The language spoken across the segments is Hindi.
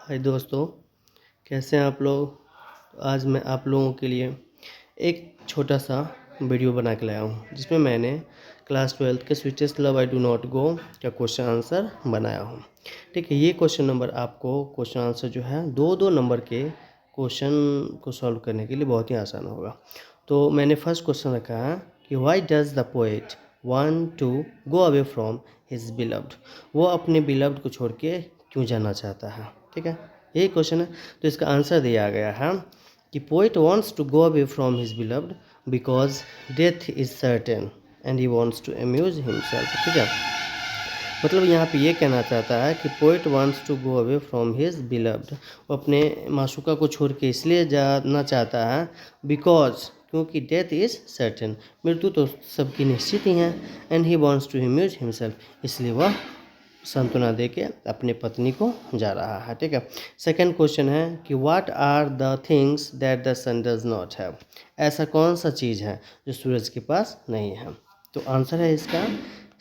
हाय दोस्तों, कैसे हैं आप लोग। आज मैं आप लोगों के लिए एक छोटा सा वीडियो बना के लाया हूँ जिसमें मैंने क्लास 12 के sweetest love I do not go का क्वेश्चन आंसर बनाया हूँ। ठीक है, ये क्वेश्चन नंबर आपको क्वेश्चन आंसर जो है दो नंबर के क्वेश्चन को सॉल्व करने के लिए बहुत ही आसान होगा। तो मैंने फर्स्ट क्वेश्चन रखा है कि why does the poet want to go away from his beloved. वो अपने बिलव्ड को छोड़ के क्यों जाना चाहता है। ठीक है, यही क्वेश्चन है। तो इसका आंसर दिया गया है कि poet wants to go away from his beloved because death is certain and he wants to amuse himself. ठीक है, मतलब यहाँ पे ये कहना चाहता है कि poet wants to go away from his beloved. वो अपने माशूका को छोड़ के इसलिए जाना चाहता है बिकॉज क्योंकि डेथ इज़ सर्टेन, मृत्यु तो सबकी निश्चित ही है। And he wants to amuse himself, इसलिए वह सांत्वना दे के अपने पत्नी को जा रहा है। ठीक है, सेकंड क्वेश्चन है कि what are the things that the sun does not have. ऐसा कौन सा चीज़ है जो सूरज के पास नहीं है। तो आंसर है इसका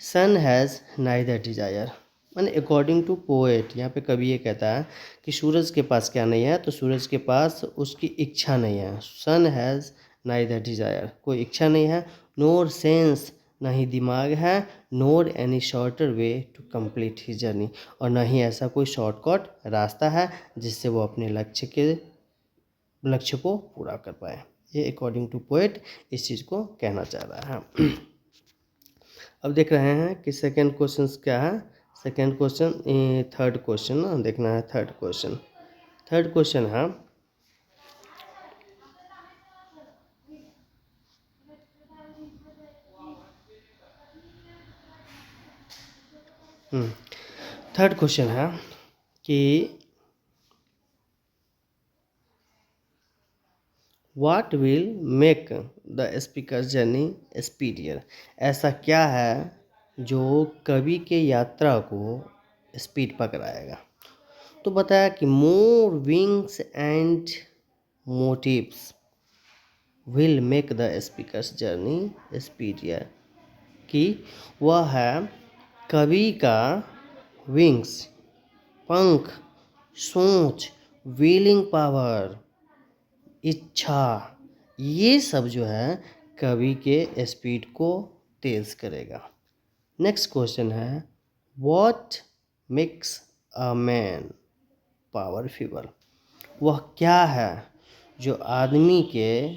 सन हैज़ नाइदर डिजायर। मैंने अकॉर्डिंग टू पोएट, यहाँ पे कवि ये कहता है कि सूरज के पास क्या नहीं है, तो सूरज के पास उसकी इच्छा नहीं है। सन हैज़ नाइदर डिजायर, कोई इच्छा नहीं है। नोर सेंस, ना ही दिमाग है। Nor any shorter way to complete his journey, और ना ही ऐसा कोई शॉर्टकट रास्ता है जिससे वो अपने लक्ष्य को पूरा कर पाए। ये अकॉर्डिंग टू पोएट इस चीज़ को कहना चाह रहा है। अब देख रहे हैं कि सेकंड क्वेश्चन क्या है। सेकंड क्वेश्चन, थर्ड क्वेश्चन ना देखना है। थर्ड क्वेश्चन है थर्ड क्वेश्चन है कि what will make the speaker journey speedier. ऐसा क्या है जो कवि के यात्रा को स्पीड पकड़ाएगा। तो बताया कि more wings and motives will make the speaker's journey speedier, कि वह है कवि का विंग्स, पंख, सोच, विलिंग पावर, इच्छा, ये सब जो है कवि के स्पीड को तेज करेगा। नेक्स्ट क्वेश्चन है what makes a man powerful. वह क्या है जो आदमी के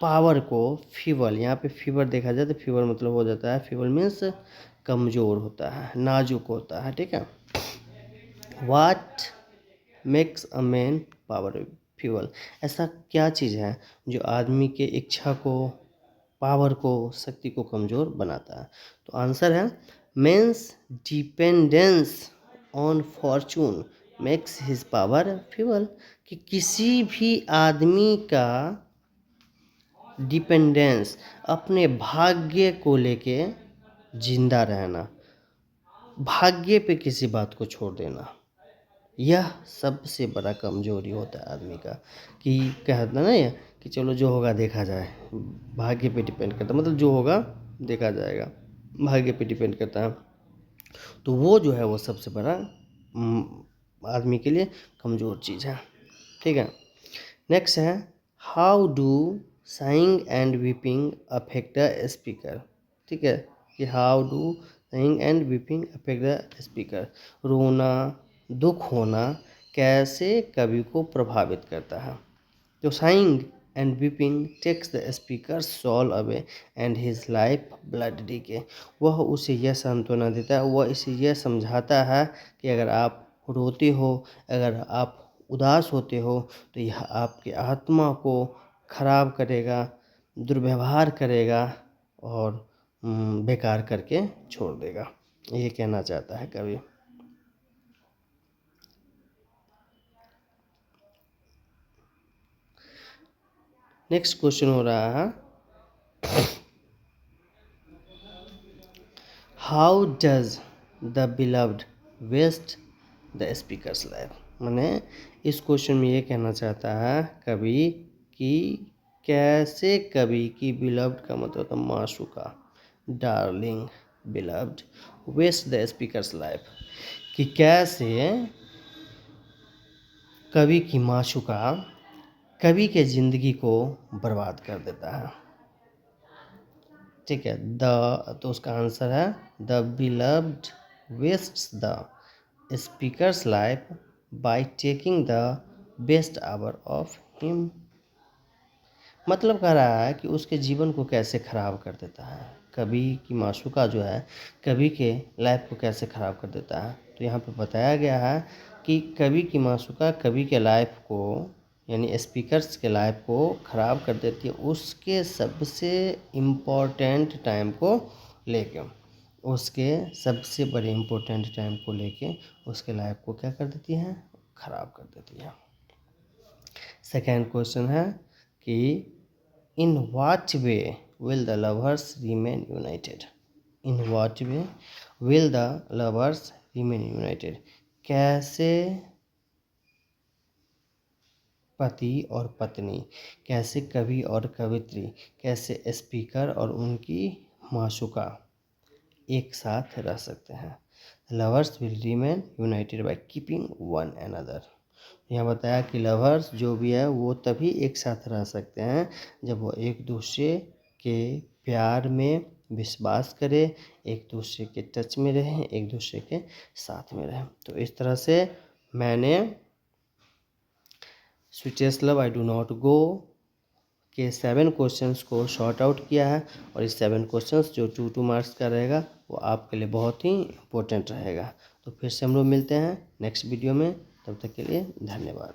पावर को फीवल, यहाँ पे फीवर देखा जाए तो फीवर मतलब हो जाता है, फीवल मीन्स कमज़ोर होता है, नाजुक होता है। ठीक है, what makes a man powerful, ऐसा क्या चीज़ है जो आदमी के इच्छा को, पावर को, शक्ति को कमज़ोर बनाता है। तो आंसर है man's dependence on fortune makes his power fuel, कि किसी भी आदमी का डिपेंडेंस, अपने भाग्य को लेके जिंदा रहना, भाग्य पे किसी बात को छोड़ देना, यह सबसे बड़ा कमजोरी होता है आदमी का। कि कहता ना ये कि चलो जो होगा देखा जाए, भाग्य पे डिपेंड करता, मतलब जो होगा देखा जाएगा, भाग्य पे डिपेंड करता है। तो वो जो है वो सबसे बड़ा आदमी के लिए कमज़ोर चीज़ है। ठीक है, नेक्स्ट है how do saying and weeping affect the speaker. ठीक है, कि how do saying and weeping affect the speaker, रोना, दुख होना कैसे कवि को प्रभावित करता है। तो sighing and weeping takes the speaker soul away and his life blood decay, वह उसे यह सांत्वना देता है, वह इसे यह समझाता है कि अगर आप रोते हो, अगर आप उदास होते हो तो यह आपकी आत्मा को खराब करेगा, दुर्व्यवहार करेगा और बेकार करके छोड़ देगा। ये कहना चाहता है कवि। नेक्स्ट क्वेश्चन हो रहा है how does the beloved waste the speaker's life. मैंने इस क्वेश्चन में ये कहना चाहता है कवि कि कैसे कवि की बिलव्ड का मतलब होता है माशूका, darling, beloved, waste the speaker's life, कि कैसे कवि की माशूका कवि के ज़िंदगी को बर्बाद कर देता है। ठीक है, तो उसका आंसर है the beloved wastes the speaker's life by taking the best hour of him. मतलब कह रहा है कि उसके जीवन को कैसे ख़राब कर देता है, कवि की माशूका जो है कवि के लाइफ को कैसे ख़राब कर देता है। तो यहाँ पे बताया गया है कि कवि की माशूका कवि के लाइफ को यानी स्पीकर्स के लाइफ को ख़राब कर देती है उसके सबसे इम्पोर्टेंट टाइम को लेके, उसके सबसे बड़े इम्पोर्टेंट टाइम को लेके उसके लाइफ को क्या कर देती है, ख़राब कर देती है। सेकेंड क्वेश्चन है कि इन what way will the lovers remain united? In what way will the lovers remain united? कैसे पति और पत्नी, कैसे कवि और कवित्री, कैसे स्पीकर और उनकी माशूका एक साथ रह सकते हैं। Lovers will remain United by keeping one another. यहाँ बताया कि लवर्स जो भी है वो तभी एक साथ रह सकते हैं जब वो एक दूसरे के प्यार में विश्वास करें, एक दूसरे के टच में रहें, एक दूसरे के साथ में रहें। तो इस तरह से मैंने sweetest love I do not go के 7 क्वेश्चंस को शॉर्ट आउट किया है और इस 7 क्वेश्चंस जो 2 मार्क्स का रहेगा वो आपके लिए बहुत ही इम्पोर्टेंट रहेगा। तो फिर से हम लोग मिलते हैं नेक्स्ट वीडियो में, तब तक के लिए धन्यवाद।